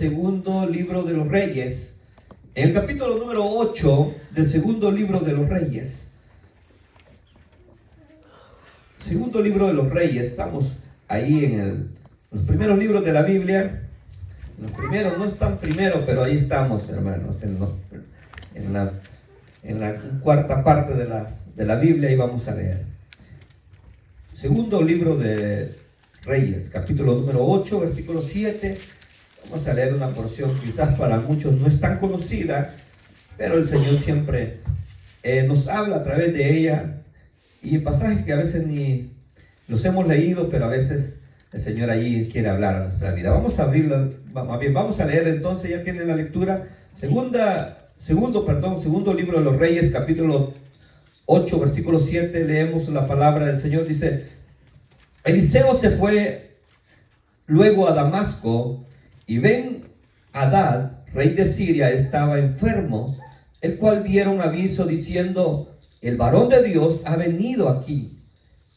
Segundo libro de los Reyes, en el capítulo número 8 del segundo libro de los Reyes. Segundo libro de los Reyes, estamos ahí en los primeros libros de la Biblia. Los primeros no están primero, pero ahí estamos, hermanos, en la cuarta parte de la Biblia, y vamos a leer. Segundo libro de Reyes, capítulo número 8, versículo 7. Vamos a leer una porción, quizás para muchos no es tan conocida, pero el Señor siempre nos habla a través de ella, y pasajes que a veces ni los hemos leído, pero a veces el Señor allí quiere hablar a nuestra vida. Vamos a abrirla, vamos a leer entonces, ya tienen la lectura. Segundo libro de los Reyes, capítulo 8, versículo 7, leemos la palabra del Señor. Dice: Eliseo se fue luego a Damasco, y Ben-Hadad, rey de Siria, estaba enfermo, el cual dieron aviso diciendo: el varón de Dios ha venido aquí.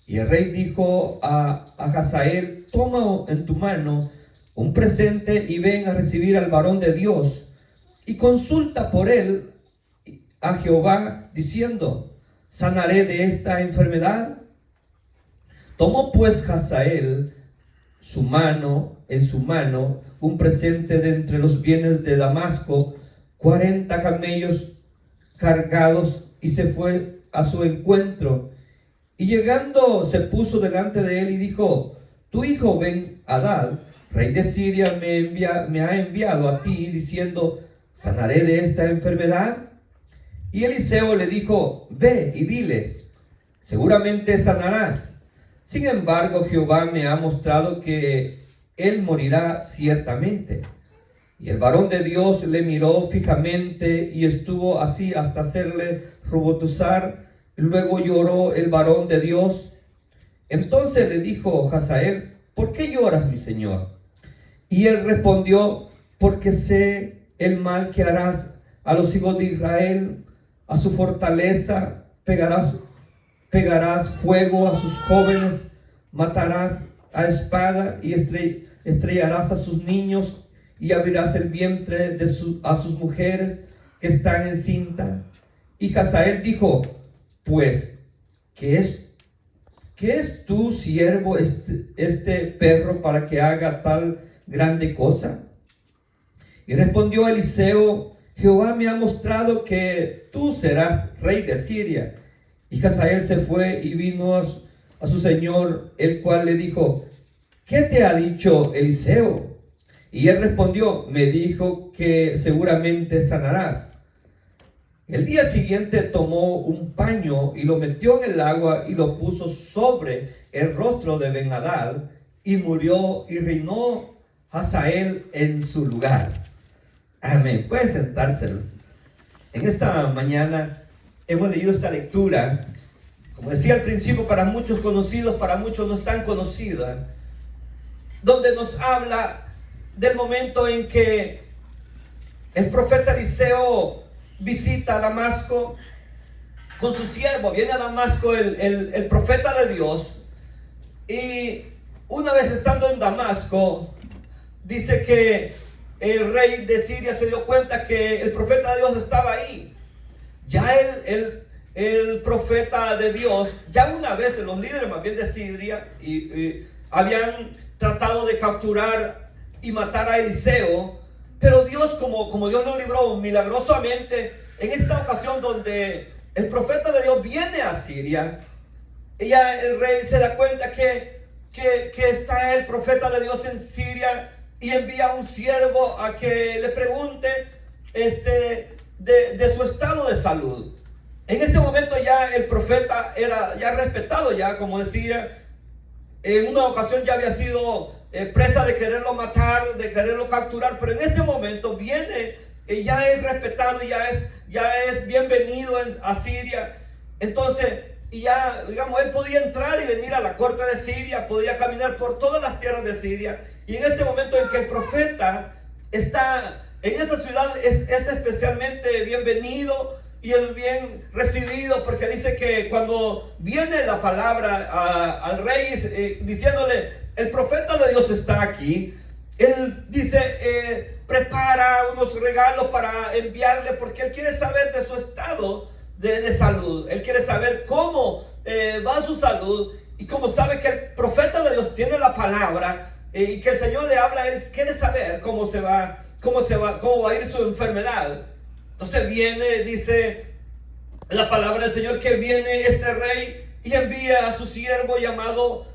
Y el rey dijo a Hazael: toma en tu mano un presente y ven a recibir al varón de Dios, y consulta por él a Jehová, diciendo: ¿sanaré de esta enfermedad? Tomó pues Hazael en su mano un presente de entre los bienes de Damasco, 40 camellos cargados, y se fue a su encuentro. Y llegando se puso delante de él y dijo: tu hijo Ben-Hadad, rey de Siria, me ha enviado a ti diciendo: ¿sanaré de esta enfermedad? Y Eliseo le dijo: ve y dile, seguramente sanarás. Sin embargo, Jehová me ha mostrado que él morirá ciertamente. Y el varón de Dios le miró fijamente y estuvo así hasta hacerle rubotizar. Luego lloró el varón de Dios. Entonces le dijo Hazael: ¿por qué lloras, mi señor? Y él respondió: porque sé el mal que harás a los hijos de Israel, a su fortaleza pegarás fuego a sus jóvenes, matarás a espada y estrellarás a sus niños, y abrirás el vientre a sus mujeres que están encintas. Y Hazael dijo: pues, ¿qué es tu siervo este perro para que haga tal grande cosa? Y respondió Eliseo: Jehová me ha mostrado que tú serás rey de Siria. Y Hazael se fue y vino a su señor, el cual le dijo: ¿qué te ha dicho Eliseo? Y él respondió: me dijo que seguramente sanarás. El día siguiente tomó un paño y lo metió en el agua y lo puso sobre el rostro de Ben-Hadad, y murió, y reinó Hazael en su lugar. Amén. Puede sentarse. En esta mañana hemos leído esta lectura, como decía al principio, para muchos conocidos, para muchos no tan conocida, donde nos habla del momento en que el profeta Eliseo visita a Damasco con su siervo. Viene a Damasco el profeta de Dios, y una vez estando en Damasco, dice que el rey de Siria se dio cuenta que el profeta de Dios estaba ahí. Ya el profeta de Dios, ya una vez los líderes más bien de Siria habían tratado de capturar y matar a Eliseo, pero Dios, como Dios lo libró milagrosamente, en esta ocasión donde el profeta de Dios viene a Siria, ya el rey se da cuenta que está el profeta de Dios en Siria, y envía a un siervo a que le pregunte de su estado de salud. En este momento ya el profeta era ya respetado, ya como decía, en una ocasión ya había sido presa de quererlo matar, de quererlo capturar, pero en este momento viene, ya es respetado, ya es bienvenido a Siria. Entonces, y ya, digamos, él podía entrar y venir a la corte de Siria, podía caminar por todas las tierras de Siria. Y en este momento en que el profeta está en esa ciudad, es especialmente bienvenido y es bien recibido, porque dice que cuando viene la palabra al rey diciéndole: el profeta de Dios está aquí, él dice: prepara unos regalos para enviarle, porque él quiere saber de su estado de salud. Él quiere saber cómo va su salud, y como sabe que el profeta de Dios tiene la palabra y que el Señor le habla, él quiere saber cómo va a ir su enfermedad. Entonces viene, dice la palabra del Señor, que viene este rey y envía a su siervo llamado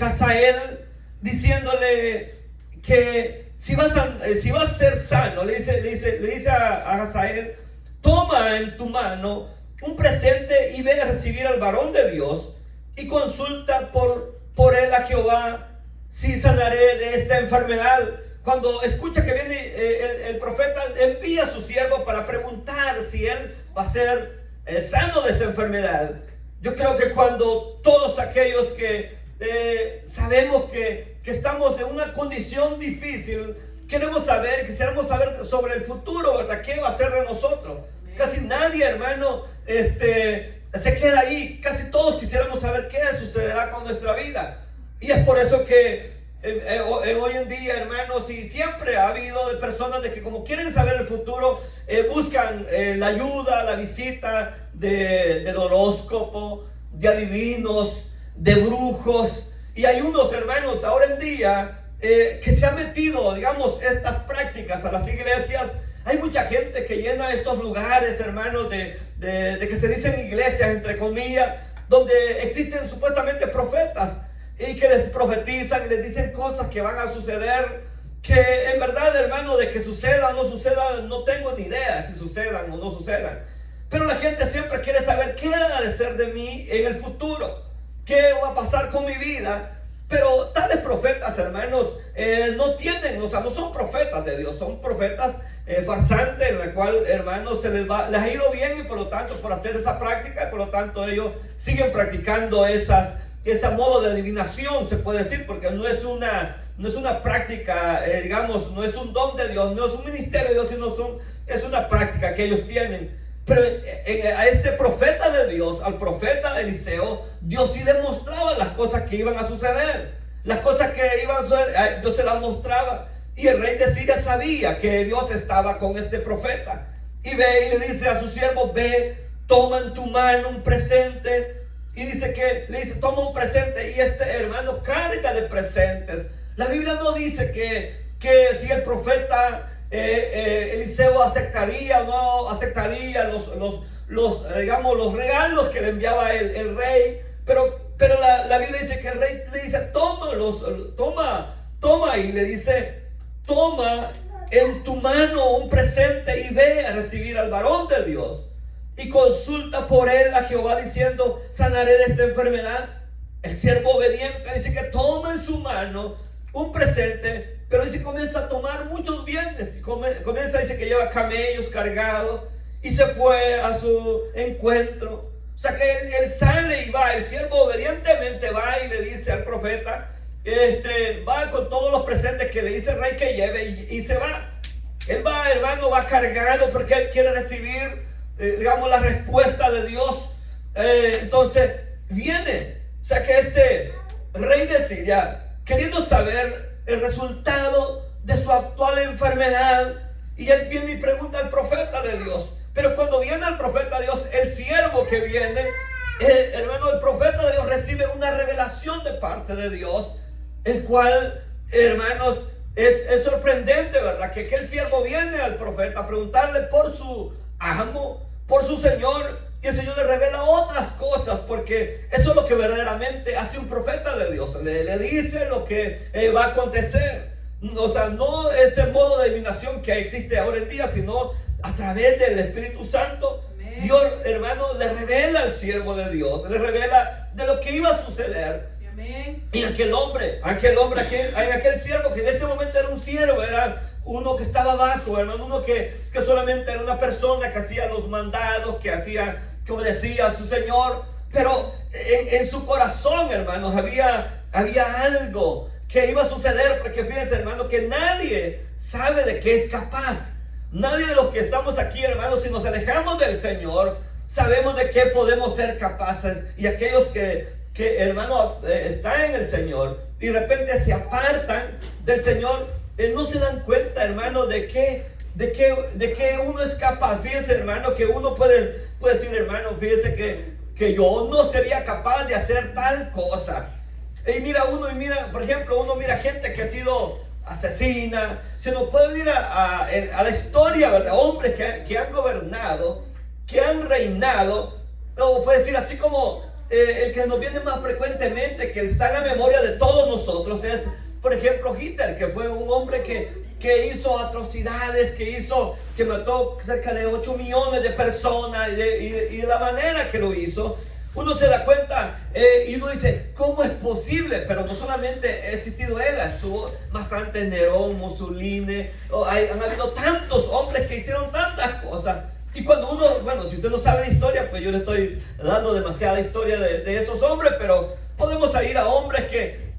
Hazael, diciéndole que si vas a ser sano, le dice a Hazael: toma en tu mano un presente y ve a recibir al varón de Dios y consulta por él a Jehová si sanaré de esta enfermedad. Cuando escucha que viene el profeta, envía a su siervo para preguntar si él va a ser sano de esa enfermedad. Yo creo que cuando todos aquellos que sabemos que estamos en una condición difícil, quisiéramos saber sobre el futuro, ¿verdad? ¿Qué va a ser de nosotros? Casi nadie, hermano, se queda ahí. Casi todos quisiéramos saber qué sucederá con nuestra vida. Y es por eso que hoy en día, hermanos, y siempre ha habido de personas de que como quieren saber el futuro, buscan la ayuda, la visita del horóscopo, de adivinos, de brujos. Y hay unos hermanos ahora en día que se han metido, digamos, estas prácticas a las iglesias. Hay mucha gente que llena estos lugares, hermanos, de que se dicen iglesias, entre comillas, donde existen supuestamente profetas y que les profetizan y les dicen cosas que van a suceder, que en verdad, hermano, de que suceda o no suceda, no tengo ni idea si sucedan o no sucedan. Pero la gente siempre quiere saber qué ha de ser de mí en el futuro, qué va a pasar con mi vida. Pero tales profetas, hermanos, no son profetas de Dios, son profetas farsantes, en la cual, hermanos, les ha ido bien, y por lo tanto, por hacer esa práctica, por lo tanto, ellos siguen practicando ese modo de adivinación, se puede decir, porque no es una práctica, digamos, no es un don de Dios, no es un ministerio de Dios, sino es una práctica que ellos tienen. Pero a este profeta de Dios, al profeta Eliseo, Dios sí le mostraba las cosas que iban a suceder. Las cosas que iban a suceder, Dios se las mostraba. Y el rey de Siria sabía que Dios estaba con este profeta. Y ve y le dice a su siervo: ve, toma en tu mano un presente. Y le dice, toma un presente. Y este hermano carga de presentes. La Biblia no dice que si el profeta Eliseo aceptaría o no aceptaría los regalos que le enviaba el rey, pero la Biblia dice que el rey le dice: toma, y le dice: toma en tu mano un presente y ve a recibir al varón de Dios y consulta por él a Jehová diciendo: sanaré de esta enfermedad. El siervo obediente dice que toma en su mano un presente, pero dice, comienza a tomar muchos bienes. Dice que lleva camellos cargados, y se fue a su encuentro. O sea que él sale y va. El siervo obedientemente va y le dice al profeta, va con todos los presentes que le dice el rey que lleve, y se va. Él va, hermano, va cargado porque él quiere recibir, digamos, la respuesta de Dios. Entonces viene. O sea que este rey de Siria, queriendo saber el resultado de su actual enfermedad, y él viene y pregunta al profeta de Dios. Pero cuando viene el profeta de Dios, el siervo que viene, hermano, el profeta de Dios recibe una revelación de parte de Dios, el cual, hermanos, es sorprendente, ¿verdad? Que el siervo viene al profeta a preguntarle por su amo, por su señor, y el Señor le revela otras cosas, porque eso es lo que verdaderamente hace un profeta de Dios. Le dice lo que va a acontecer. O sea, no este modo de adivinación que existe ahora en día, sino a través del Espíritu Santo. Amén. Dios, hermano, le revela al siervo de Dios, le revela de lo que iba a suceder. Amén. Y aquel hombre, aquel siervo, que en ese momento era un siervo, era uno que estaba abajo, hermano, uno que solamente era una persona que hacía los mandados, que obedecía a su Señor, pero en su corazón, hermanos, había algo que iba a suceder, porque fíjense, hermano, que nadie sabe de qué es capaz. Nadie de los que estamos aquí, hermanos, si nos alejamos del Señor, sabemos de qué podemos ser capaces. Y aquellos que hermano, están en el Señor y de repente se apartan del Señor, no se dan cuenta, hermano, de que uno es capaz. Fíjense, hermano, que uno puede decir, hermano, fíjense que yo no sería capaz de hacer tal cosa. Y mira, por ejemplo, uno mira gente que ha sido asesina. Se nos puede ir a la historia, ¿verdad? Hombres que han gobernado, que han reinado. O puede decir así como el que nos viene más frecuentemente, que está en la memoria de todos nosotros, es, por ejemplo, Hitler, que fue un hombre que hizo atrocidades, que mató cerca de 8 millones de personas, y de la manera que lo hizo. Uno se da cuenta y uno dice, ¿cómo es posible? Pero no solamente ha existido él, estuvo más antes Nerón, Mussolini, han habido tantos hombres que hicieron tantas cosas. Y cuando uno, bueno, si usted no sabe de historia, pues yo le estoy dando demasiada historia de estos hombres, pero podemos ir a hombres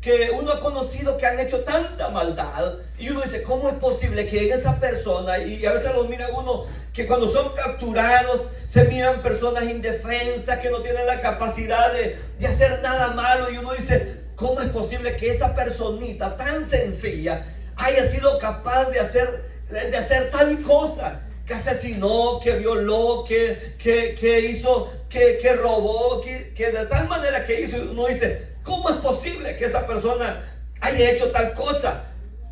que uno ha conocido que han hecho tanta maldad, y uno dice, ¿cómo es posible que en esa persona, y a veces los mira uno, que cuando son capturados, se miran personas indefensas, que no tienen la capacidad de hacer nada malo, y uno dice, ¿cómo es posible que esa personita tan sencilla haya sido capaz de hacer tal cosa? Que asesinó, que violó, que hizo, que robó, que de tal manera que hizo. Uno dice, ¿cómo es posible que esa persona haya hecho tal cosa?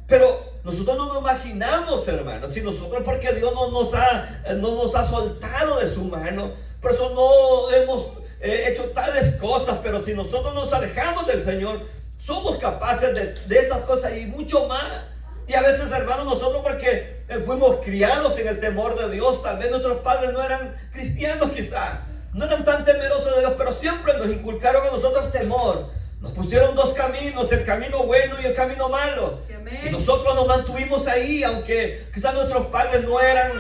Pero nosotros no nos imaginamos, hermanos, si nosotros, porque Dios no nos ha soltado de su mano, por eso no hemos hecho tales cosas. Pero si nosotros nos alejamos del Señor, somos capaces de esas cosas y mucho más. Y a veces, hermanos, nosotros porque fuimos criados en el temor de Dios, tal vez nuestros padres no eran cristianos, quizás no eran tan temerosos de Dios, pero siempre nos inculcaron a nosotros temor. Nos pusieron dos caminos, el camino bueno y el camino malo. Y nosotros nos mantuvimos ahí, aunque quizás nuestros padres no eran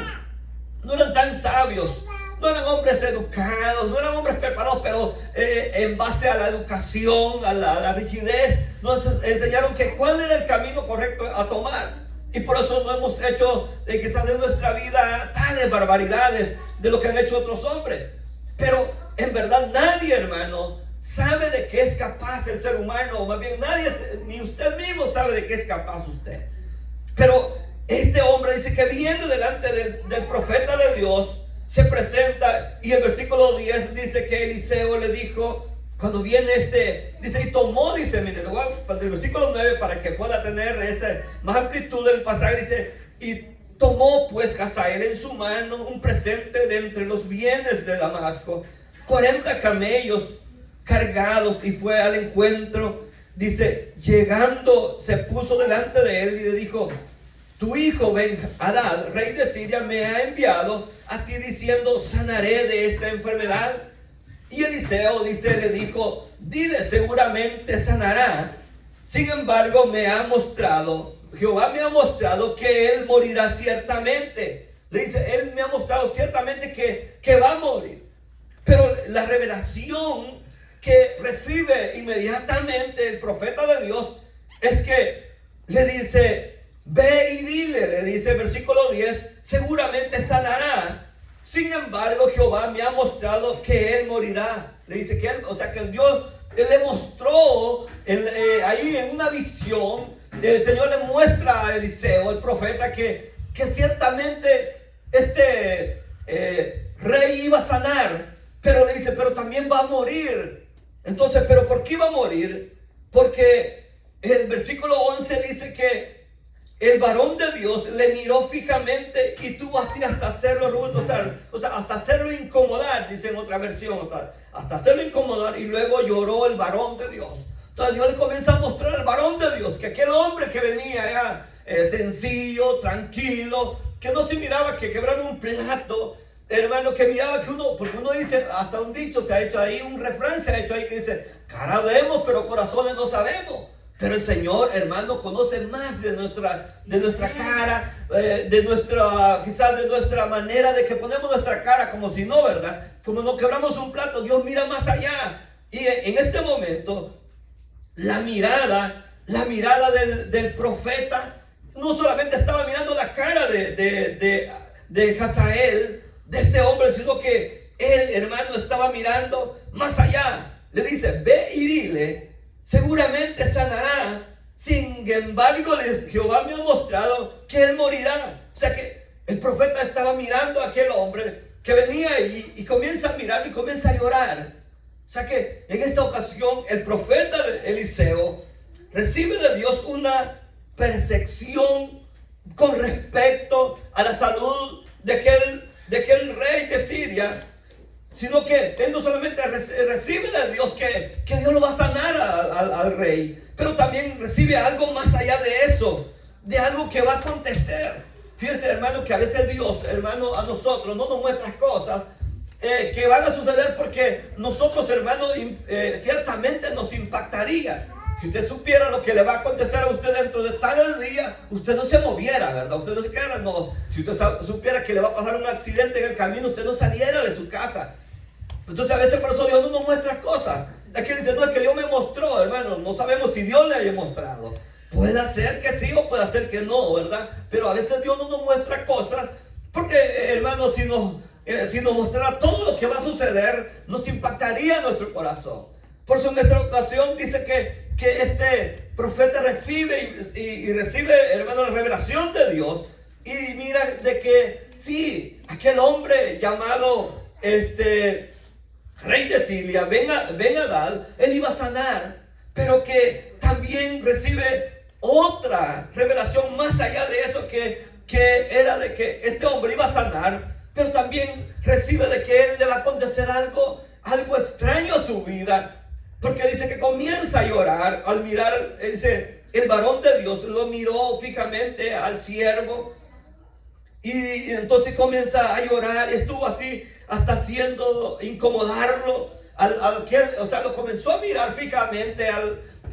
tan sabios, no eran hombres educados, no eran hombres preparados, pero en base a la educación, a la rigidez, nos enseñaron que cuál era el camino correcto a tomar. Y por eso no hemos hecho quizás de nuestra vida tales barbaridades de lo que han hecho otros hombres. Pero en verdad nadie, hermano, sabe de qué es capaz el ser humano, o más bien nadie, ni usted mismo sabe de qué es capaz usted. Pero este hombre dice que viendo delante del profeta de Dios, se presenta, y el versículo 10 dice que Eliseo le dijo, cuando viene dice, y tomó, dice, mire, el versículo 9 para que pueda tener esa más amplitud del pasaje, dice, y tomó pues Hazael en su mano un presente de entre los bienes de Damasco, 40 camellos cargados, y fue al encuentro. Dice, llegando se puso delante de él y le dijo, tu hijo Ben-Hadad, rey de Siria, me ha enviado a ti diciendo, sanaré de esta enfermedad. Y Eliseo le dijo, dile, seguramente sanará. Sin embargo, Jehová me ha mostrado que él morirá ciertamente. Le dice, él me ha mostrado ciertamente que va a morir. Pero la revelación que recibe inmediatamente el profeta de Dios es que le dice, ve y dile, le dice versículo 10, seguramente sanará. Sin embargo, Jehová me ha mostrado que él morirá. Le dice que él, o sea que Dios, él le mostró ahí en una visión. El Señor le muestra a Eliseo, el profeta, que ciertamente este rey iba a sanar. Pero le dice, pero también va a morir. Entonces, ¿pero por qué iba a morir? Porque el versículo 11 dice que el varón de Dios le miró fijamente y tuvo así hasta hacerlo rebotar, o sea, hasta hacerlo incomodar, dice en otra versión, hasta hacerlo incomodar, y luego lloró el varón de Dios. Entonces Dios le comienza a mostrar al varón de Dios que aquel hombre que venía ya sencillo, tranquilo, que no se miraba que quebraba un plato, hermano, que miraba que porque uno dice, hasta un dicho se ha hecho ahí, un refrán se ha hecho ahí que dice, cara vemos pero corazones no sabemos. Pero el Señor, hermano, conoce más de nuestra cara, quizás de nuestra manera de que ponemos nuestra cara, como si no, ¿verdad? Como no quebramos un plato, Dios mira más allá. Y en este momento, la mirada del profeta, no solamente estaba mirando la cara de Hazael, de este hombre, sino que él, hermano, estaba mirando más allá. Le dice, ve y dile, seguramente sanará. Sin embargo, Jehová me ha mostrado que él morirá. O sea que el profeta estaba mirando a aquel hombre que venía ahí y comienza a mirar y comienza a llorar. O sea que en esta ocasión el profeta Eliseo recibe de Dios una percepción con respecto a la salud de aquel rey de Siria, sino que él no solamente recibe de Dios que Dios lo va a sanar al rey, pero también recibe algo más allá de eso, de algo que va a acontecer. Fíjense, hermano, que a veces Dios, hermano, a nosotros no nos muestra cosas que van a suceder porque nosotros, hermano, ciertamente nos impactaría. Si usted supiera lo que le va a acontecer a usted dentro de tal día, usted no se moviera, ¿verdad? Usted no se quedara, no. Si usted supiera que le va a pasar un accidente en el camino, usted no saliera de su casa. Entonces a veces por eso Dios no nos muestra cosas. Aquí dice, no, es que Dios me mostró, hermano. No sabemos si Dios le haya mostrado. Puede ser que sí o puede ser que no, ¿verdad? Pero a veces Dios no nos muestra cosas porque, hermano, si nos mostrara todo lo que va a suceder, nos impactaría nuestro corazón. Por eso en esta ocasión dice que este profeta recibe y recibe, hermano, la revelación de Dios. Y mira de que sí, aquel hombre llamado rey de Siria, Ben-Hadad, él iba a sanar, pero que también recibe otra revelación más allá de eso, que era de que este hombre iba a sanar, pero también recibe de que él le va a acontecer algo extraño a su vida. Porque dice que comienza a llorar al mirar, dice, el varón de Dios lo miró fijamente al siervo y entonces comienza a llorar. Estuvo así hasta haciendo incomodarlo. O sea, lo comenzó a mirar fijamente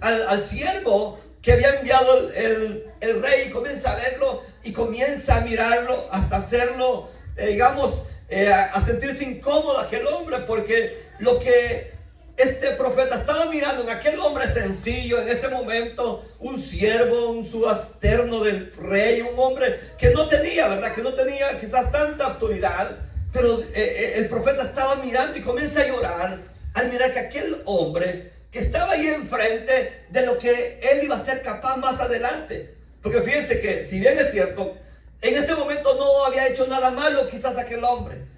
al siervo que había enviado el rey. Comienza a verlo y comienza a mirarlo hasta hacerlo, a sentirse incómodo aquel hombre, porque lo que este profeta estaba mirando en aquel hombre sencillo, en ese momento, un siervo, un subalterno del rey, un hombre que no tenía, ¿verdad? Que no tenía quizás tanta autoridad, pero el profeta estaba mirando y comienza a llorar al mirar que aquel hombre que estaba ahí enfrente de lo que él iba a ser capaz más adelante. Porque fíjense que, si bien es cierto, en ese momento no había hecho nada malo quizás aquel hombre.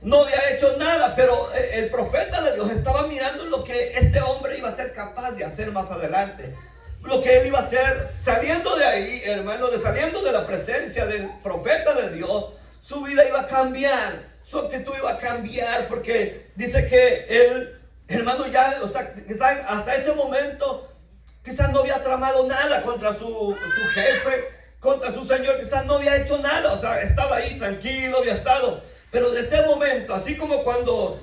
No había hecho nada, pero el profeta de Dios estaba mirando lo que este hombre iba a ser capaz de hacer más adelante. Lo que él iba a hacer saliendo de ahí, hermano, saliendo de la presencia del profeta de Dios, su vida iba a cambiar, su actitud iba a cambiar, porque dice que él, hermano, ya, o sea, quizás hasta ese momento, quizás no había tramado nada contra su jefe, contra su señor, quizás no había hecho nada, o sea, estaba ahí tranquilo, había estado. Pero de este momento, así como cuando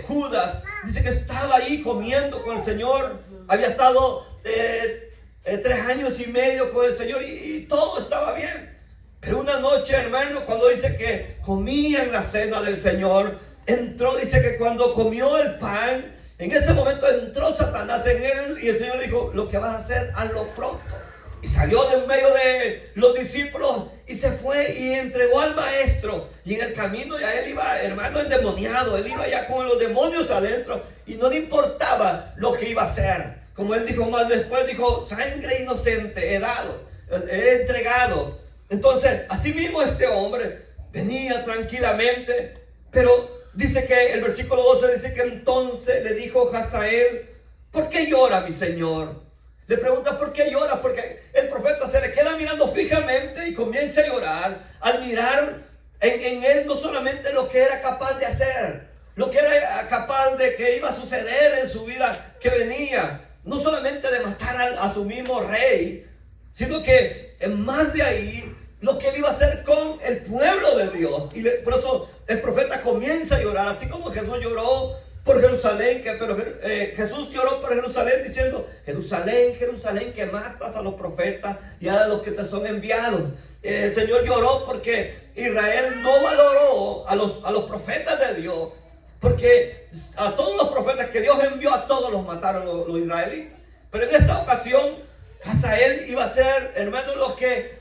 Judas dice que estaba ahí comiendo con el Señor, había estado 3 años y medio con el Señor y todo estaba bien. Pero una noche, hermano, cuando dice que comía en la cena del Señor, entró, dice que cuando comió el pan, en ese momento entró Satanás en él y el Señor le dijo, lo que vas a hacer, hazlo pronto. Y salió de en medio de los discípulos y se fue y entregó al maestro. Y en el camino ya él iba, hermano, endemoniado. Él iba ya con los demonios adentro y no le importaba lo que iba a hacer. Como él dijo más después, dijo, sangre inocente he dado, he entregado. Entonces, así mismo este hombre venía tranquilamente, pero dice que el versículo 12 dice que entonces le dijo Hazael, ¿por qué llora mi señor? Le pregunta por qué llora, porque el profeta se le queda mirando fijamente y comienza a llorar al mirar en él no solamente lo que era capaz de hacer, lo que era capaz de que iba a suceder en su vida que venía, no solamente de matar a su mismo rey, sino que más de ahí lo que él iba a hacer con el pueblo de Dios. Y por eso el profeta comienza a llorar, así como Jesús lloró por Jerusalén, pero Jesús lloró por Jerusalén diciendo, Jerusalén, Jerusalén, que matas a los profetas y a los que te son enviados. El Señor lloró porque Israel no valoró a los profetas de Dios, porque a todos los profetas que Dios envió, a todos los mataron los israelitas. Pero en esta ocasión Hazael iba a ser, hermano, lo que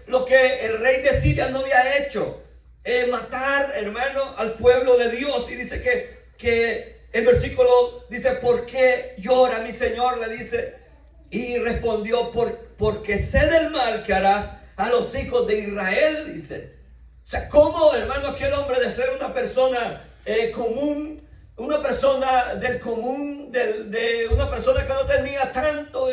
el rey de Siria no había hecho, matar, hermano, al pueblo de Dios. Y dice que el versículo dice, ¿por qué llora mi señor? Le dice, Y respondió, porque sé del mal que harás a los hijos de Israel, dice. O sea, ¿cómo, hermano, aquel hombre de ser una persona común, una persona del común, de una persona que no tenía tanto,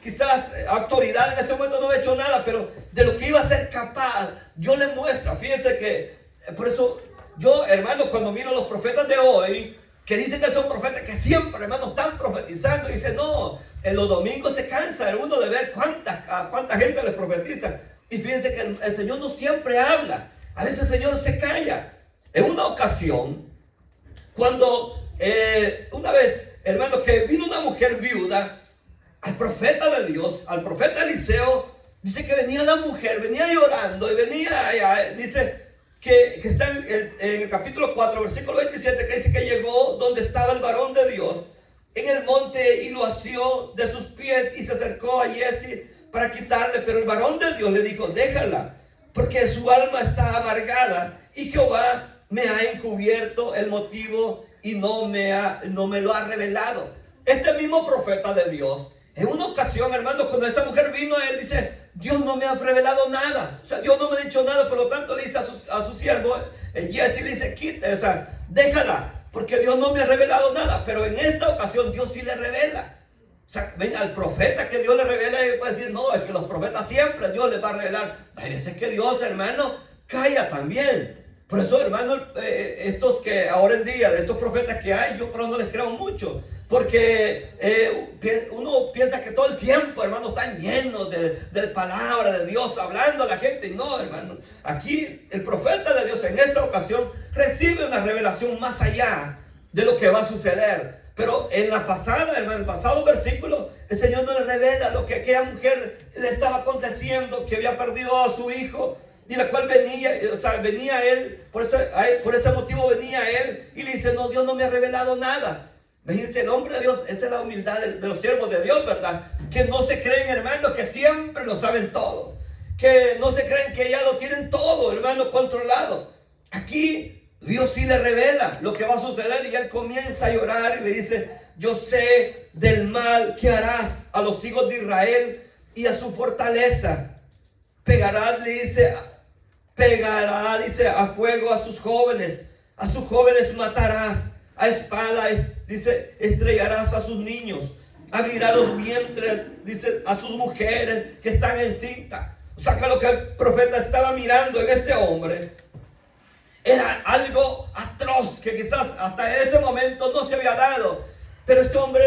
quizás autoridad en ese momento, no había hecho nada, pero de lo que iba a ser capaz, Dios le muestra? Fíjense que, por eso yo, hermano, cuando miro los profetas de hoy, que dicen que son profetas, que siempre, hermano, están profetizando, y dicen, no, en los domingos se cansa uno de ver cuánta gente les profetiza. Y fíjense que el Señor no siempre habla. A veces el Señor se calla. En una ocasión, cuando una vez, hermano, que vino una mujer viuda al profeta de Dios, al profeta Eliseo, dice que venía la mujer, venía llorando y venía, dice que está en el capítulo 4, versículo 27, que dice que llegó donde estaba el varón de Dios en el monte y lo asió de sus pies y se acercó a Giezi para quitarle, pero el varón de Dios le dijo, déjala, porque su alma está amargada y Jehová me ha encubierto el motivo y no me lo ha revelado. Este mismo profeta de Dios, en una ocasión, hermano, cuando esa mujer vino a él, dice, Dios no me ha revelado nada. O sea, Dios no me ha dicho nada, por lo tanto le dice a su siervo, Giezi, le dice, quita, o sea, déjala, porque Dios no me ha revelado nada. Pero en esta ocasión Dios sí le revela. O sea, ven, al profeta que Dios le revela, y puede decir, no, es que los profetas siempre Dios les va a revelar. Hay veces que Dios, hermano, calla también. Por eso, hermano, estos que ahora en día, estos profetas que hay, yo pero no les creo mucho. Porque uno piensa que todo el tiempo, hermano, están llenos de palabra de Dios, hablando a la gente. Y no, hermano, aquí el profeta de Dios en esta ocasión recibe una revelación más allá de lo que va a suceder. Pero en la pasada, hermano, en el pasado versículo, el Señor no le revela lo que aquella mujer le estaba aconteciendo, que había perdido a su hijo, y la cual venía él, por ese motivo venía él, y le dice, no, Dios no me ha revelado nada. Imagínense, el hombre de Dios, esa es la humildad de los siervos de Dios, ¿verdad? Que no se creen, hermanos, que siempre lo saben todo, que no se creen que ya lo tienen todo, hermano, controlado. Aquí Dios sí le revela lo que va a suceder y él comienza a llorar y le dice, yo sé del mal que harás a los hijos de Israel y a su fortaleza. Pegará, dice, a fuego a sus jóvenes matarás, a espada, dice, estrellarás a sus niños, abrirá los vientres, dice, a sus mujeres que están encintas. O sea, que lo que el profeta estaba mirando en este hombre era algo atroz que quizás hasta ese momento no se había dado, pero este hombre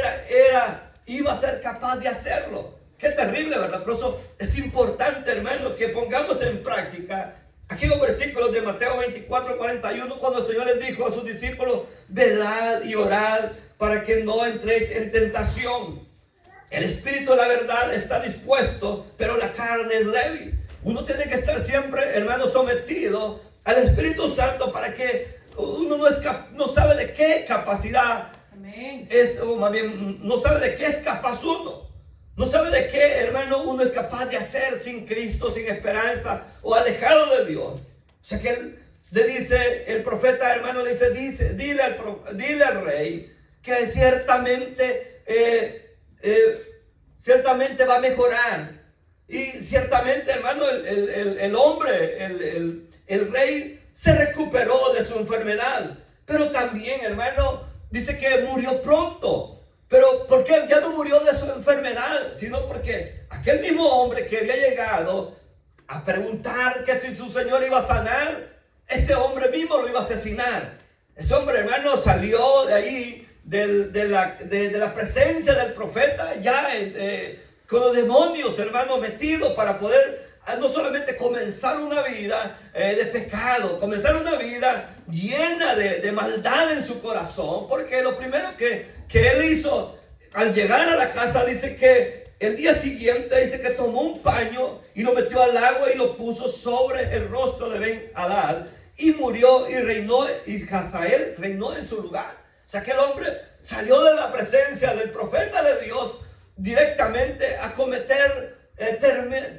iba a ser capaz de hacerlo. Qué terrible, ¿verdad? Por eso es importante, hermano, que pongamos en práctica aquellos versículos de Mateo 24:41, cuando el Señor les dijo a sus discípulos, velad y orad para que no entréis en tentación. El espíritu de la verdad está dispuesto, pero la carne es débil. Uno tiene que estar siempre, hermano, sometido al Espíritu Santo para que uno no sabe de qué capacidad es, o más bien no sabe de qué es capaz uno. No sabe de qué, hermano, uno es capaz de hacer sin Cristo, sin esperanza o alejado de Dios. O sea que él le dice, el profeta, hermano, le dice, dile al rey que ciertamente va a mejorar. Y ciertamente, hermano, el hombre, el rey se recuperó de su enfermedad. Pero también, hermano, dice que murió pronto. Pero ¿por qué? Ya no murió de su enfermedad, sino porque aquel mismo hombre que había llegado a preguntar que si su señor iba a sanar, este hombre mismo lo iba a asesinar. Ese hombre, hermano, salió de ahí, de la presencia del profeta, ya con los demonios, hermano, metidos para poder no solamente comenzar una vida de pecado, comenzar una vida llena de maldad en su corazón, porque lo primero que él hizo al llegar a la casa, dice que el día siguiente, dice que tomó un paño y lo metió al agua y lo puso sobre el rostro de Ben-Hadad y murió y reinó, y Hazael reinó en su lugar. O sea que el hombre salió de la presencia del profeta de Dios directamente a cometer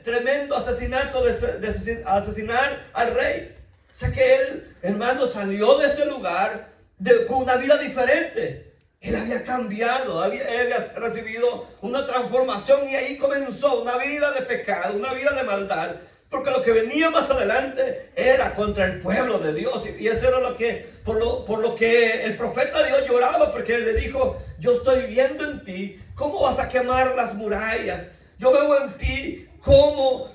tremendo asesinato, de asesinar al rey. O sea que él, hermano, salió de ese lugar con una vida diferente. Él había cambiado, él había recibido una transformación y ahí comenzó una vida de pecado, una vida de maldad. Porque lo que venía más adelante era contra el pueblo de Dios. Y eso era lo que, por lo que el profeta de Dios lloraba, porque él le dijo: yo estoy viendo en ti cómo vas a quemar las murallas. Yo veo en ti cómo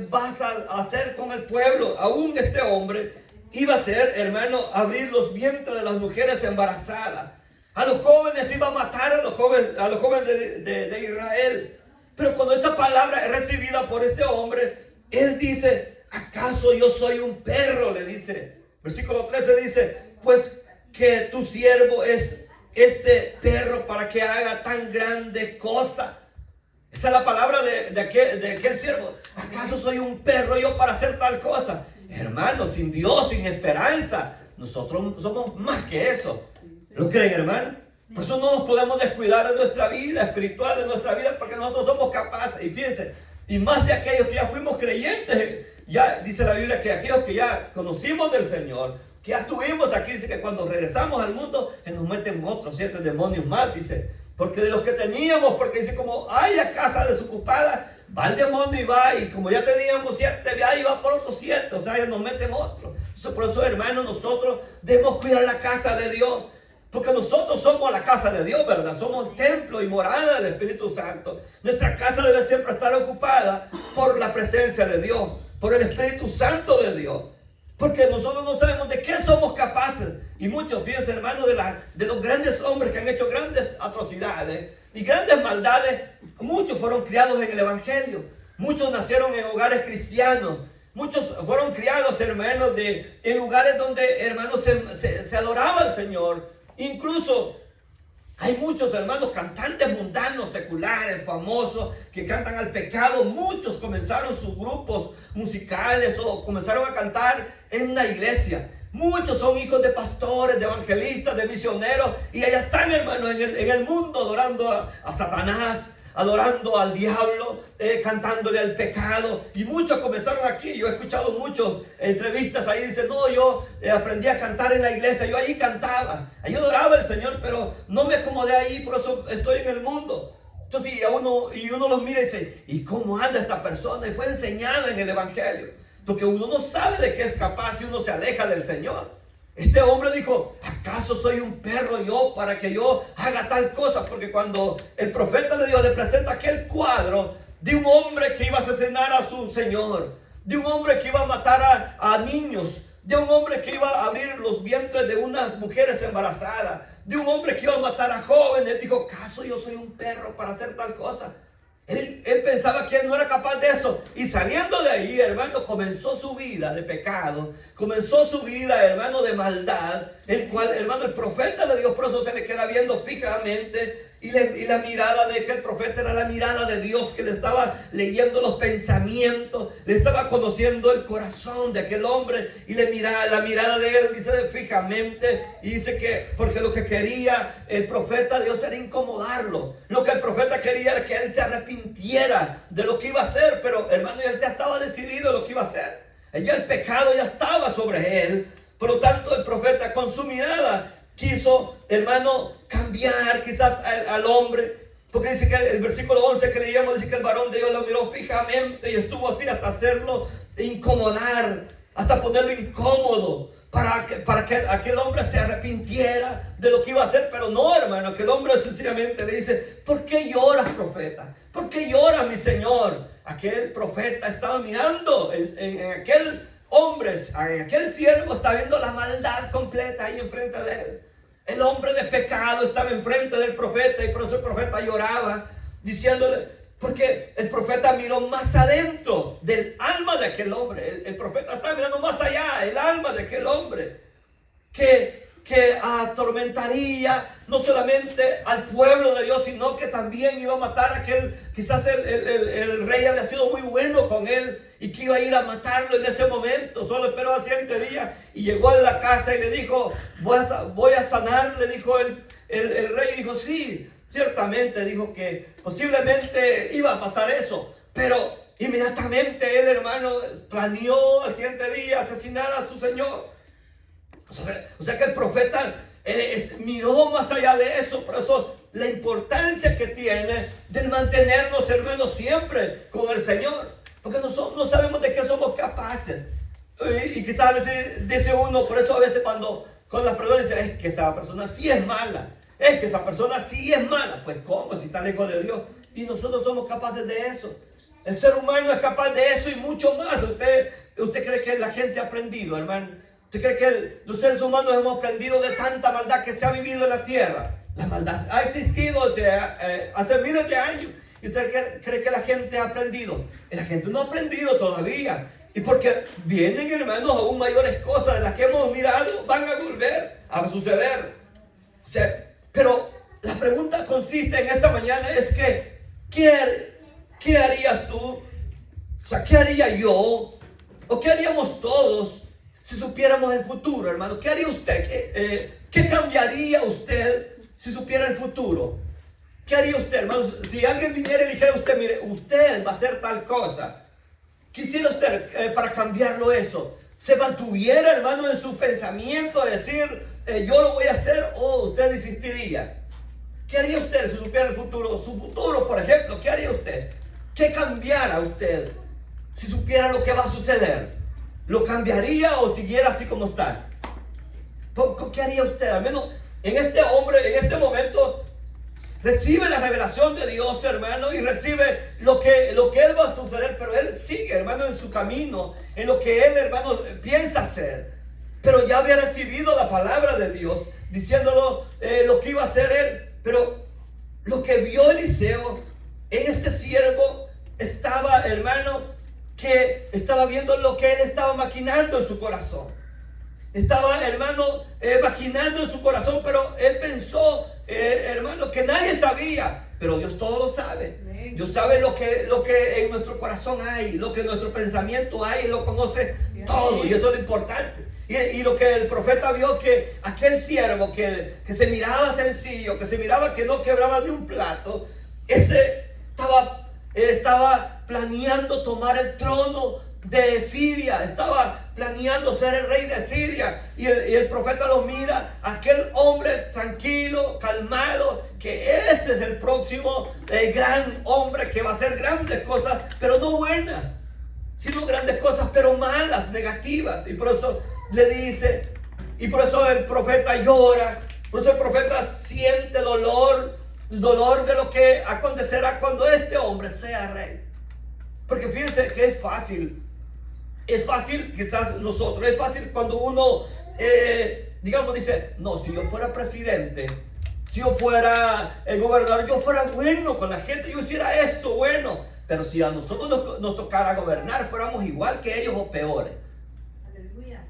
vas a hacer con el pueblo. Aún este hombre iba a hacer, hermano, abrir los vientres de las mujeres embarazadas. A los jóvenes iba a matar a los jóvenes de Israel. Pero cuando esa palabra es recibida por este hombre, él dice: ¿acaso yo soy un perro? Le dice. Versículo 13 dice: pues que tu siervo es este perro para que haga tan grande cosa. Esa es la palabra de aquel siervo. ¿Acaso soy un perro yo para hacer tal cosa? Hermano, sin Dios, sin esperanza, nosotros somos más que eso. ¿Lo creen, hermano? Por eso no nos podemos descuidar de nuestra vida espiritual, de nuestra vida, porque nosotros somos capaces. Y fíjense, y más de aquellos que ya fuimos creyentes, ya dice la Biblia que aquellos que ya conocimos del Señor, que ya estuvimos aquí, dice que cuando regresamos al mundo, nos meten otros 7 demonios más, dice. Porque de los que teníamos, porque dice, como hay la casa desocupada, va el demonio y va, y como ya teníamos 7, ahí va por otros 7, o sea, ya nos meten otros. Por eso, hermanos, nosotros debemos cuidar la casa de Dios. Porque nosotros somos la casa de Dios, ¿verdad? Somos el templo y morada del Espíritu Santo. Nuestra casa debe siempre estar ocupada por la presencia de Dios, por el Espíritu Santo de Dios. Porque nosotros no sabemos de qué somos capaces. Y muchos, fíjense, hermanos, de los grandes hombres que han hecho grandes atrocidades y grandes maldades, muchos fueron criados en el Evangelio. Muchos nacieron en hogares cristianos. Muchos fueron criados, hermanos, en lugares donde, hermanos, se adoraba al Señor. Incluso hay muchos, hermanos, cantantes mundanos, seculares, famosos, que cantan al pecado. Muchos comenzaron sus grupos musicales o comenzaron a cantar en una iglesia. Muchos son hijos de pastores, de evangelistas, de misioneros, y allá están, hermanos, en el mundo adorando a Satanás, adorando al diablo, cantándole al pecado. Y muchos comenzaron aquí. Yo he escuchado muchas entrevistas ahí. Dicen: no, yo aprendí a cantar en la iglesia, yo ahí cantaba, ahí adoraba al Señor, pero no me acomodé ahí, por eso estoy en el mundo. Entonces uno los mira y dice: ¿y cómo anda esta persona? Y fue enseñada en el Evangelio. Porque uno no sabe de qué es capaz si uno se aleja del Señor. Este hombre dijo: ¿acaso soy un perro yo para que yo haga tal cosa? Porque cuando el profeta de Dios le presenta aquel cuadro de un hombre que iba a asesinar a su Señor, de un hombre que iba a matar a niños, de un hombre que iba a abrir los vientres de unas mujeres embarazadas, de un hombre que iba a matar a jóvenes, él dijo: ¿acaso yo soy un perro para hacer tal cosa? Él pensaba que él no era capaz de eso. Y saliendo de ahí, hermano, comenzó su vida de pecado. Comenzó su vida, hermano, de maldad. El cual, hermano, el profeta de Dios, por eso se le queda viendo fijamente. Y la mirada de aquel profeta era la mirada de Dios, que le estaba leyendo los pensamientos, le estaba conociendo el corazón de aquel hombre. Y la mirada de él dice fijamente, y dice que porque lo que quería el profeta de Dios era incomodarlo. Lo que el profeta quería era que él se arrepintiera de lo que iba a hacer. Pero, hermano, él ya estaba decidido lo que iba a hacer. Ya el pecado ya estaba sobre él. Por lo tanto, el profeta con su mirada quiso, hermano, cambiar quizás al hombre. Porque dice que el versículo 11 que leíamos, dice que el varón de Dios lo miró fijamente y estuvo así hasta hacerlo incomodar, hasta ponerlo incómodo, para que aquel hombre se arrepintiera de lo que iba a hacer. Pero no, hermano, aquel hombre sencillamente le dice: ¿por qué lloras, profeta? ¿Por qué lloras, mi señor? Aquel profeta estaba mirando en aquel hombre, en aquel siervo, está viendo la maldad completa ahí enfrente de él. El hombre de pecado estaba enfrente del profeta, y por eso el profeta lloraba, diciéndole, porque el profeta miró más adentro del alma de aquel hombre. El profeta estaba mirando más allá, el alma de aquel hombre, que atormentaría no solamente al pueblo de Dios, sino que también iba a matar a aquel. Quizás el rey había sido muy bueno con él y que iba a ir a matarlo en ese momento. Solo esperó al siguiente día y llegó a la casa y le dijo: voy a sanar, le dijo el rey. Dijo: sí, ciertamente, dijo que posiblemente iba a pasar eso, pero inmediatamente él, hermano, planeó al siguiente día asesinar a su señor. O sea que el profeta miró más allá de eso. Por eso la importancia que tiene de mantenernos, hermanos, siempre con el Señor. Porque no sabemos de qué somos capaces. Y quizás a veces dice uno, por eso a veces cuando las personas dicen, es que esa persona sí es mala. Es que esa persona sí es mala. Pues ¿cómo? Si está lejos de Dios. Y nosotros somos capaces de eso. El ser humano es capaz de eso y mucho más. ¿Usted cree que la gente ha aprendido, hermano? ¿Usted cree que los seres humanos hemos aprendido de tanta maldad que se ha vivido en la tierra? La maldad ha existido hace miles de años. ¿Y usted cree que la gente ha aprendido? La gente no ha aprendido todavía. Y porque vienen, hermanos, aún mayores cosas de las que hemos mirado, van a volver a suceder. O sea, pero la pregunta consiste en esta mañana es que, ¿qué harías tú? O sea, ¿qué haría yo? ¿O qué haríamos todos si supiéramos el futuro, hermano? ¿Qué haría usted? ¿Qué cambiaría usted si supiera el futuro? ¿Qué haría usted, hermano? Si alguien viniera y dijera a usted, mire, usted va a hacer tal cosa. Quisiera usted, para cambiarlo eso, se mantuviera, hermano, en su pensamiento, de decir, yo lo voy a hacer, o usted desistiría. ¿Qué haría usted si supiera el futuro? Su futuro, por ejemplo, ¿qué haría usted? ¿Qué cambiara usted si supiera lo que va a suceder? ¿Lo cambiaría o siguiera así como está? ¿Qué haría usted? Al menos en este hombre, en este momento, recibe la revelación de Dios, hermano, y recibe lo que él va a suceder, pero él sigue, hermano, en su camino, en lo que él, hermano, piensa hacer. Pero ya había recibido la palabra de Dios, diciéndolo lo que iba a hacer él. Pero lo que vio Eliseo en este siervo estaba, hermano, que estaba viendo lo que él estaba maquinando en su corazón. Estaba, hermano, maquinando en su corazón, pero él pensó, hermano, que nadie sabía, pero Dios todo lo sabe. Dios sabe lo que en nuestro corazón hay, lo que en nuestro pensamiento hay, Él lo conoce todo, y eso es lo importante. Y lo que el profeta vio, que aquel siervo que se miraba sencillo, que se miraba que no quebraba ni un plato, ese estaba planeando tomar el trono de Siria, estaba planeando ser el rey de Siria. Y el profeta lo mira, aquel hombre tranquilo, calmado, que ese es el próximo gran hombre que va a hacer grandes cosas, pero no buenas, sino grandes cosas, pero malas, negativas. Y por eso le dice, y por eso el profeta llora, por eso el profeta siente dolor de lo que acontecerá cuando este hombre sea rey. Porque fíjense que es fácil quizás nosotros, es fácil cuando uno, digamos, dice, no, si yo fuera presidente, si yo fuera el gobernador, yo fuera bueno con la gente, yo hiciera esto bueno. Pero si a nosotros nos tocara gobernar, fuéramos igual que ellos o peores. Aleluya.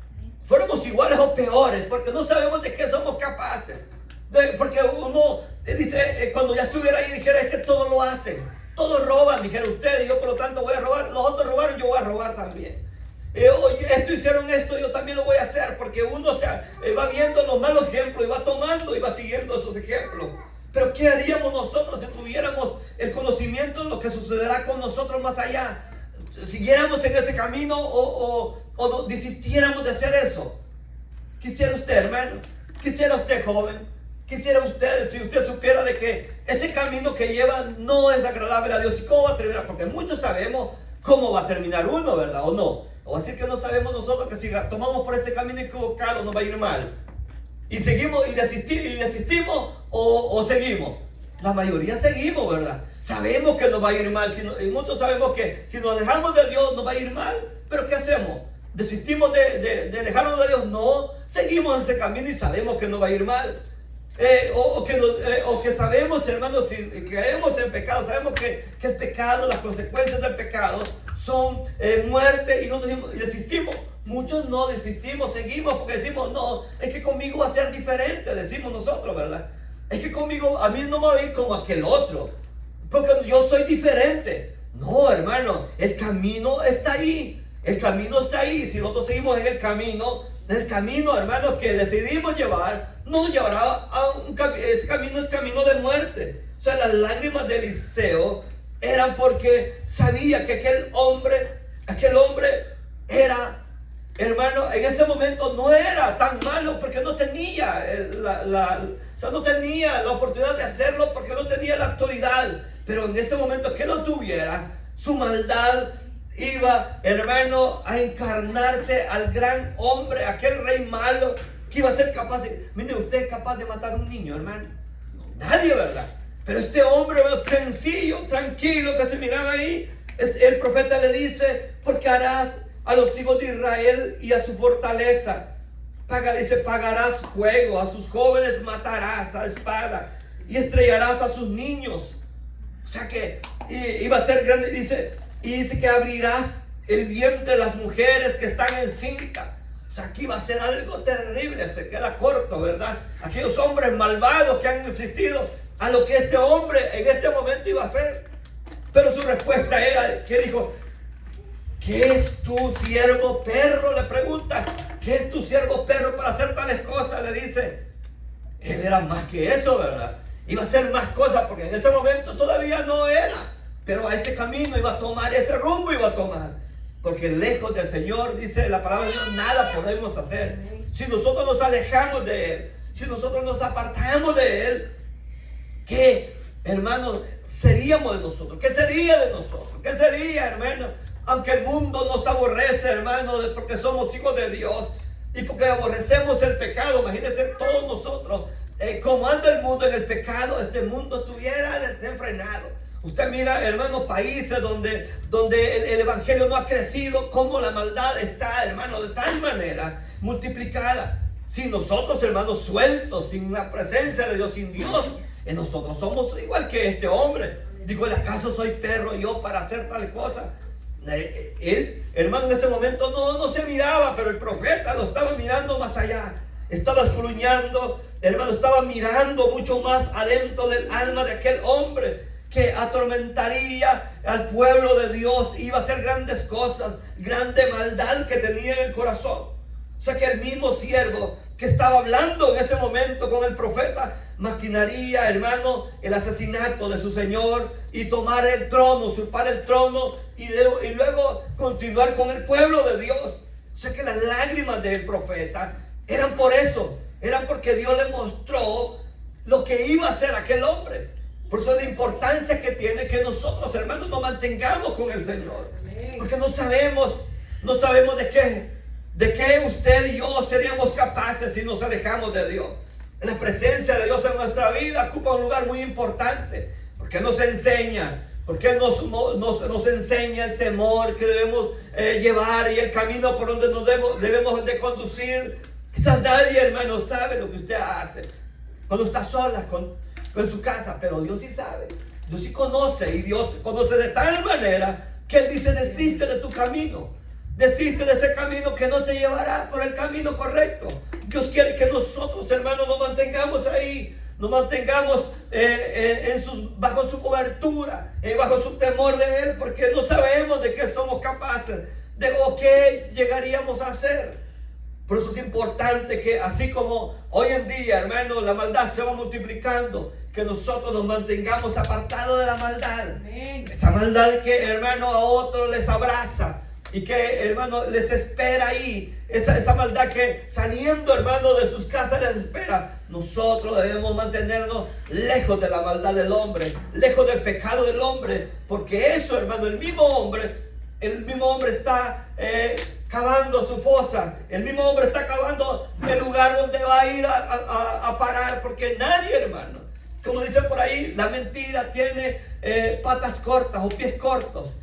Fuéramos iguales o peores, porque no sabemos de qué somos capaces. Porque uno dice, cuando ya estuviera ahí, dijera, es que todos lo hacen. Todos roban, dijera ustedes, yo por lo tanto voy a robar. Los otros robaron, yo voy a robar también. Esto hicieron esto, yo también lo voy a hacer. Porque uno va viendo los malos ejemplos y va tomando y va siguiendo esos ejemplos. Pero ¿qué haríamos nosotros si tuviéramos el conocimiento de lo que sucederá con nosotros más allá? ¿Siguiéramos en ese camino o desistiéramos de hacer eso? Quisiera usted, hermano, quisiera usted, joven, quisiera usted, si usted supiera de que ese camino que lleva no es agradable a Dios. ¿Y cómo va a terminar? Porque muchos sabemos cómo va a terminar uno, ¿verdad? ¿O no? O decir que no sabemos nosotros que si tomamos por ese camino equivocado nos va a ir mal. Y seguimos y desistimos o seguimos. La mayoría seguimos, ¿verdad? Sabemos que nos va a ir mal. Y muchos sabemos que si nos alejamos de Dios nos va a ir mal. Pero ¿qué hacemos? ¿Desistimos de alejarnos de Dios? No. Seguimos en ese camino y sabemos que nos va a ir mal. O que sabemos, hermanos, si caemos en pecado, sabemos que el pecado, las consecuencias del pecado son muerte, y nosotros desistimos. Muchos no desistimos, seguimos porque decimos, no, es que conmigo va a ser diferente, decimos nosotros, ¿verdad? Es que conmigo, a mí no me va a ir como aquel otro, porque yo soy diferente. No, hermano, el camino está ahí, el camino está ahí. Si nosotros seguimos en el camino, hermanos, que decidimos llevar, nos llevará ese camino es camino de muerte. O sea, las lágrimas de Eliseo eran porque sabía que aquel hombre era hermano, en ese momento no era tan malo porque no tenía no tenía la oportunidad de hacerlo porque no tenía la autoridad. Pero en ese momento que lo tuviera, su maldad iba, hermano, a encarnarse al gran hombre, aquel rey malo que iba a ser capaz de... Mire, usted es capaz de matar a un niño, hermano. Nadie, ¿verdad? Pero este hombre sencillo, tranquilo que se miraba ahí, el profeta le dice, porque harás a los hijos de Israel y a su fortaleza. Pagarás fuego, a sus jóvenes matarás a espada y estrellarás a sus niños. O sea que iba a ser grande, y dice que abrirás el vientre de las mujeres que están encintas. O sea, aquí va a ser algo terrible, se queda corto, ¿verdad? Aquellos hombres malvados que han existido a lo que este hombre en este momento iba a hacer. Pero su respuesta era, que dijo, ¿qué es tu siervo perro? Le pregunta, ¿qué es tu siervo perro para hacer tales cosas? Le dice, él era más que eso, ¿verdad? Iba a hacer más cosas porque en ese momento todavía no era. Pero a ese camino iba a tomar, ese rumbo iba a tomar. Porque lejos del Señor, dice la palabra de Dios, nada podemos hacer. Si nosotros nos alejamos de Él, si nosotros nos apartamos de Él, ¿qué, hermanos, seríamos de nosotros? ¿Qué sería de nosotros? ¿Qué sería, hermano? Aunque el mundo nos aborrece, hermano, porque somos hijos de Dios y porque aborrecemos el pecado. Imagínense todos nosotros, como anda el mundo en el pecado, este mundo estuviera desenfrenado. Usted mira, hermano, países donde el evangelio no ha crecido, como la maldad está, hermano, de tal manera multiplicada. Si nosotros, hermanos, sueltos, sin la presencia de Dios, sin Dios, nosotros somos igual que este hombre. Digo, ¿acaso soy perro yo para hacer tal cosa? Él, hermano, en ese momento no se miraba, pero el profeta lo estaba mirando más allá. Estaba escudriñando, hermano, estaba mirando mucho más adentro del alma de aquel hombre que atormentaría al pueblo de Dios, iba a hacer grandes cosas, grande maldad que tenía en el corazón. O sea que el mismo siervo que estaba hablando en ese momento con el profeta, maquinaría, hermano, el asesinato de su señor y tomar el trono, usurpar el trono y luego continuar con el pueblo de Dios. O sea que las lágrimas del profeta eran por eso, eran porque Dios le mostró lo que iba a hacer aquel hombre. Por eso la importancia que tiene que nosotros, hermanos, nos mantengamos con el Señor. Porque no sabemos de qué usted y yo seríamos capaces si nos alejamos de Dios. La presencia de Dios en nuestra vida ocupa un lugar muy importante. Porque nos enseña, porque nos enseña el temor que debemos llevar y el camino por donde nos debemos de conducir. Quizás nadie, hermano, sabe lo que usted hace cuando está sola con su casa, pero Dios sí sabe, Dios sí conoce, y Dios conoce de tal manera que Él dice, desiste de tu camino, desiste de ese camino que no te llevará por el camino correcto. Dios quiere que nosotros, hermanos, nos mantengamos ahí, nos mantengamos bajo su cobertura, bajo su temor de Él, porque no sabemos de qué somos capaces, de lo que llegaríamos a hacer. Por eso es importante que así como hoy en día, hermano, la maldad se va multiplicando, que nosotros nos mantengamos apartados de la maldad. Amén. Esa maldad que, hermano, a otros les abraza y que, hermano, les espera ahí. Esa maldad que saliendo, hermano, de sus casas les espera. Nosotros debemos mantenernos lejos de la maldad del hombre, lejos del pecado del hombre, porque eso, hermano, el mismo hombre está cavando su fosa. El mismo hombre está cavando el lugar donde va a ir a parar, porque nadie, hermano, como dicen por ahí, la mentira tiene patas cortas o pies cortos.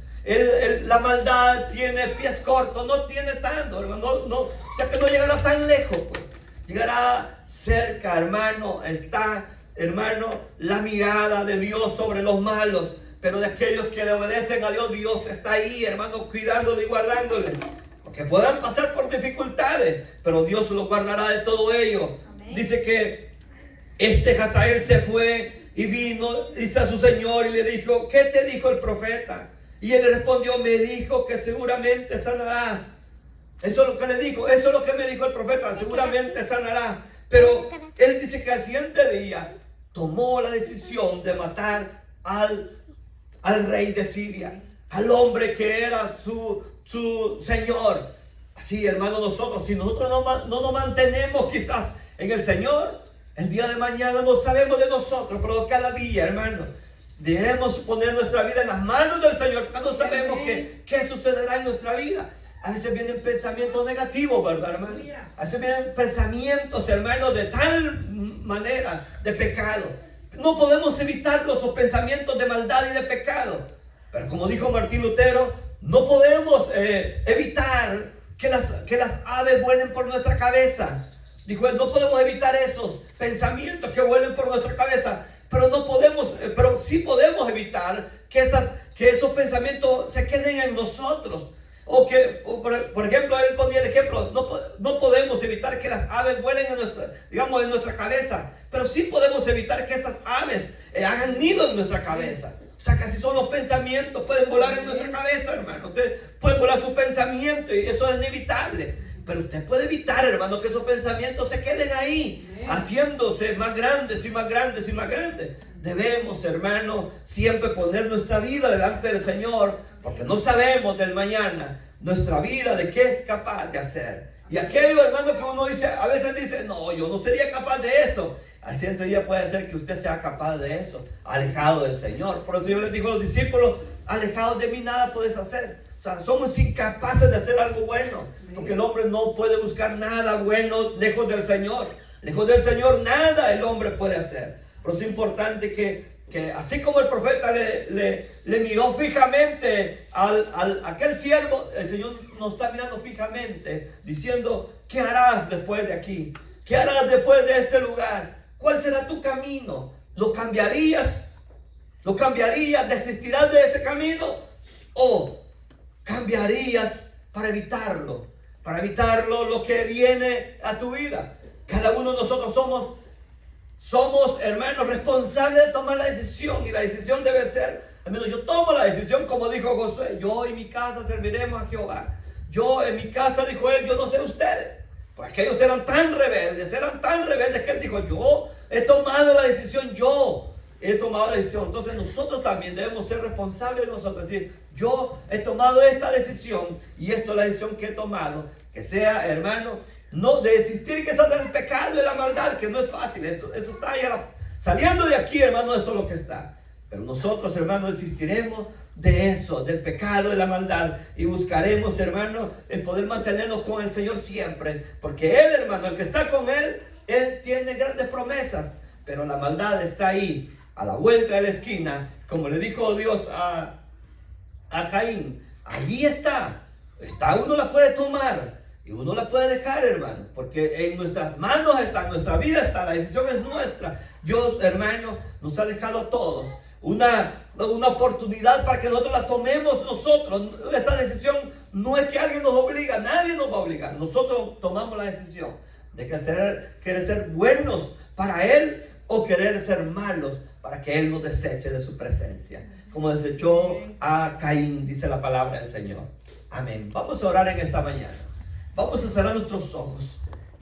La maldad tiene pies cortos, no tiene tanto, hermano, o sea que no llegará tan lejos, pues. Llegará cerca, hermano. Está, hermano, la mirada de Dios sobre los malos, pero de aquellos que le obedecen a Dios, Dios está ahí, hermano, cuidándole y guardándole. Porque puedan pasar por dificultades, pero Dios los guardará de todo ello. Amén. Dice que Hazael se fue y vino, dice a su señor y le dijo, ¿qué te dijo el profeta? Y él le respondió, me dijo que seguramente sanarás. Eso es lo que le dijo, eso es lo que me dijo el profeta, seguramente sanarás. Pero él dice que al siguiente día tomó la decisión de matar al rey de Siria, al hombre que era su señor, Así, hermano, nosotros, si nosotros no nos mantenemos quizás en el Señor, el día de mañana no sabemos de nosotros, pero cada día, hermano, debemos poner nuestra vida en las manos del Señor, porque no sabemos qué sucederá en nuestra vida. A veces vienen pensamientos negativos, ¿verdad, hermano? A veces vienen pensamientos, hermano, de tal manera, de pecado. No podemos evitar esos pensamientos de maldad y de pecado. Pero como dijo Martín Lutero, no podemos evitar que las aves vuelen por nuestra cabeza. Dijo él, no podemos evitar esos pensamientos que vuelen por nuestra cabeza. Pero sí podemos evitar que esos pensamientos se queden en nosotros. Por ejemplo, él ponía el ejemplo, no podemos evitar que las aves vuelen en nuestra cabeza, pero sí podemos evitar que esas aves hagan nido en nuestra cabeza. O sea, que así son los pensamientos, pueden volar en nuestra cabeza, hermano. Usted puede volar sus pensamientos y eso es inevitable. Pero usted puede evitar, hermano, que esos pensamientos se queden ahí, haciéndose más grandes y más grandes y más grandes. Debemos, hermano, siempre poner nuestra vida delante del Señor, porque no sabemos del mañana nuestra vida de qué es capaz de hacer. Y aquello, hermano, que uno dice, a veces dice, no, yo no sería capaz de eso. Al siguiente día puede ser que usted sea capaz de eso, alejado del Señor. Por eso yo les digo a los discípulos, alejados de mí nada puedes hacer. O sea, somos incapaces de hacer algo bueno, porque el hombre no puede buscar nada bueno lejos del Señor. Lejos del Señor nada el hombre puede hacer. Pero es importante que así como el profeta le miró fijamente a aquel siervo, el Señor nos está mirando fijamente, diciendo, ¿qué harás después de aquí? ¿Qué harás después de este lugar? ¿Cuál será tu camino? ¿Lo cambiarías? ¿Lo cambiarías? ¿Desistirás de ese camino? ¿O cambiarías para evitarlo? Para evitarlo lo que viene a tu vida. Cada uno de nosotros somos, hermanos, responsables de tomar la decisión. Y la decisión debe ser, hermano, yo tomo la decisión como dijo Josué. Yo y mi casa serviremos a Jehová. Yo en mi casa, dijo él, yo no sé ustedes. Porque aquellos eran tan rebeldes que él dijo, yo he tomado la decisión, yo he tomado la decisión. Entonces nosotros también debemos ser responsables de nosotros. Es decir, yo he tomado esta decisión y esto es la decisión que he tomado. Que sea, hermano, no de desistir quizás del pecado y la maldad, que no es fácil. Eso está ahí saliendo de aquí, hermano, eso es lo que está. Pero nosotros, hermano, desistiremos de eso, del pecado y la maldad. Y buscaremos, hermano, el poder mantenernos con el Señor siempre. Porque Él, hermano, el que está con Él tiene grandes promesas. Pero la maldad está ahí, a la vuelta de la esquina. Como le dijo Dios a Caín. Allí está. Uno la puede tomar. Y uno la puede dejar, hermano, porque en nuestras manos está, en nuestra vida está, la decisión es nuestra. Dios, hermano, nos ha dejado a todos una oportunidad para que nosotros la tomemos nosotros. Esa decisión no es que alguien nos obliga, nadie nos va a obligar. Nosotros tomamos la decisión de querer ser buenos para Él o querer ser malos para que Él nos deseche de su presencia. Como desechó a Caín, dice la palabra del Señor. Amén. Vamos a orar en esta mañana. Vamos a cerrar nuestros ojos.